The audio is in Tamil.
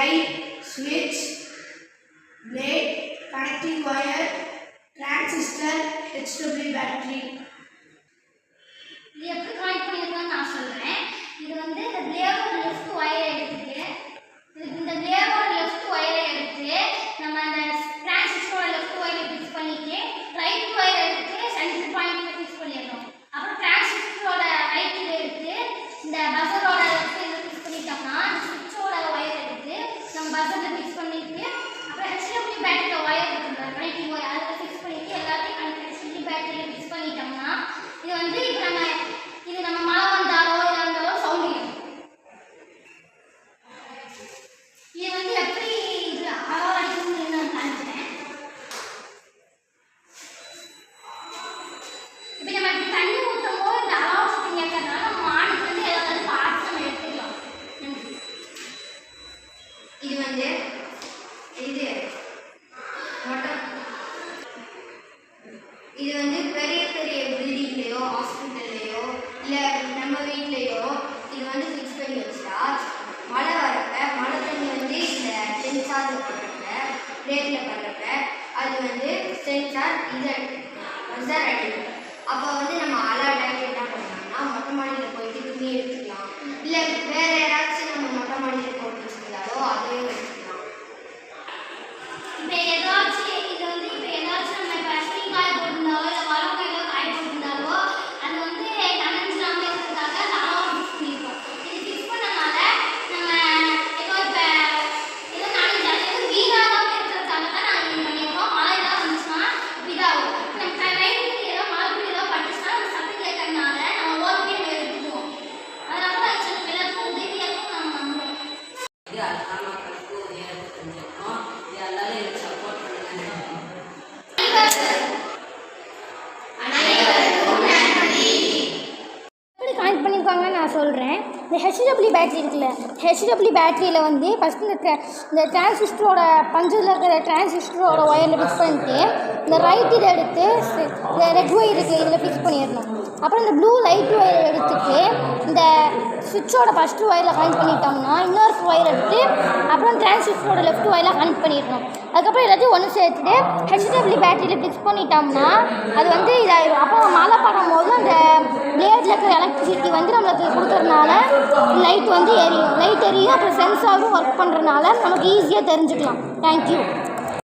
light, switch, blade, connecting wire, transistor, HW battery. இது எப்படி கனெக்ட் பண்ணிருக்கோம்னு நான் சொல்றேன். இது வந்து இந்த பிளேடோட லெஃப்ட் வயரை எடுத்துட்டு இந்த பிளேடோட லெஃப்ட் வயரை எடுத்து நம்ம அந்த டிரான்சிஸ்டரோட லெஃப்ட் வயரை ஃபிக்ஸ் பண்ணிட்டு ரைட் வயரை எடுத்து சென்டர் பாயிண்ட்ல ஃபிக்ஸ் பண்ணிடணும். அப்புறம் டிரான்சிஸ்டரோட ரைட்ல எடுத்து இந்த பஸரோட லெஃப்ட் வயரை ஃபிக்ஸ் பண்ணிட்டோம்னா சுவிட்சோட வயரை எடுத்து நம்ம பஸர்ல ஃபிக்ஸ் பண்ணிட்டு அப்புறம் HW பேட்டரியோட வயர் இருக்குல்ல கனெக்டிங் வயர் அதில் ஃபிக்ஸ் பண்ணிட்டு எல்லாத்தையும் HW பேட்டரியில ஃபிக்ஸ் பண்ணிட்டோம்னா இது வந்து இப்போ நம்ம மழை வந்தாலோ இல்லை வந்தாலோ சவுண்ட் கேட்கும். இது வந்து எப்படி இது அழகாக அடிக்கணும்னு நான் காமிக்கிறேன். இப்போ நம்ம இப்படி தண்ணி ஊற்றும் போது இந்த அழகாக சுற்றி கேட்கறதுனால நம்ம ஆணுக்கு வந்து ஏதாவது பார்த்து நம்ம எடுத்துக்கலாம். இது வந்து இது வந்து பெரிய பெரிய பில்டிங்லேயோ ஹாஸ்பிட்டல்லையோ இல்லை நம்ம வீட்லேயோ இது வந்து ஃபிக்ஸ் பண்ணி வச்சா மழை வரப்ப மழை தண்ணி வந்து இந்த சென்சாரில் படுறப்ப பிளேட்டில் படுறப்ப அது வந்து சென்சார் பஸர் அடிக்கும். அப்போ வந்து நம்ம அலர்ட் ஆகி என்ன பண்ணலாம்னா மொட்டை மாடியில் போயிட்டு துணி எடுத்துக்கலாம். இல்லை வேறு யாராச்சும் நம்ம மொட்டை மாடியில் போட்டு வச்சுருந்தாலோ அதையும் எடுத்துக்கலாம். இப்போ ஏதாச்சும் இது வந்து இப்போ ஏதாச்சும் நம்ம இப்போ ஸ்ரீகாய் போட்டிருந்தாலோ இல்லை வளர்க்கையிலோ காய் போட்டிருந்தாலோ அது வந்து நனைஞ்சிடாம இருக்கிறதுக்காக அந்த அளவு ஃபிக்ஸ் பண்ணியிருக்கோம். இது ஃபிக்ஸ் பண்ணனால நம்ம ஏதோ இப்போ ஏதோ நனைஞ்சாலும் எதுவும் வீணாகாம இருக்கிறதுக்காக தான் நாங்கள் இது பண்ணியிருக்கோம். மழை ஏதாவது வந்துச்சுன்னா இதாகும். நம்ம ரைட்டுக்கு ஏதோ மழை துளி ஏதோ பட்டுச்சுன்னா நம்ம சத்தம் கேட்கறதுனால நம்ம ஓடி போய் எடுத்துக்குவோம். அதனால தான் ஆக்சுவலி எல்லாருக்கும் உதவியாக இருக்கும் நம்ம நம்புறோம். இது அம்மாக்களுக்கு உதவியாக செஞ்சிருக்கோம். இது எல்லாரும் எனக்கு சப்போர்ட் பண்ணுங்க. எப்படி கனெக்ட் பண்ணியிருக்காங்கன்னு நான் சொல்கிறேன். இந்த HW பேட்டரி இருக்குல்ல, HW பேட்டரியில் வந்து ஃபஸ்ட்டு இந்த டிரான்சிஸ்டரோட பஞ்சத்தில் இருக்கிற டிரான்சிஸ்டரோட ஒயரில் ஃபிக்ஸ் பண்ணிட்டு இந்த ரைட் இதை எடுத்து இந்த ரெட் ஒயர் இருக்குது இதில் ஃபிக்ஸ் பண்ணிடணும். அப்புறம் இந்த ப்ளூ லைட் ஒயர் எடுத்துட்டு இந்த சுவிட்சோட ஃபஸ்ட்டு ஒயரில் கனெக்ட் பண்ணிட்டோம்னா இன்னொரு ஒயர் எடுத்து அப்புறம் டிரான்சிஸ்டரோட லெஃப்ட் ஒயரில் கனெக்ட் பண்ணிடணும். அதுக்கப்புறம் எல்லாத்தையும் ஒன்று சேர்த்துட்டு HW பேட்டரியில் ஃபிக்ஸ் பண்ணிட்டோம்னா அது வந்து இதாகிடும். அப்புறம் மழை படும்போது அந்த பிளேடில் இருக்கிற எலக்ட்ரிசிட்டி வந்து நம்மளுக்கு கொடுக்கறதுனால லைட் வந்து எரியும். அப்புறம் சென்சாரும் ஒர்க் பண்ணுறதுனால நமக்கு ஈஸியாக தெரிஞ்சுக்கலாம். தேங்க்யூ.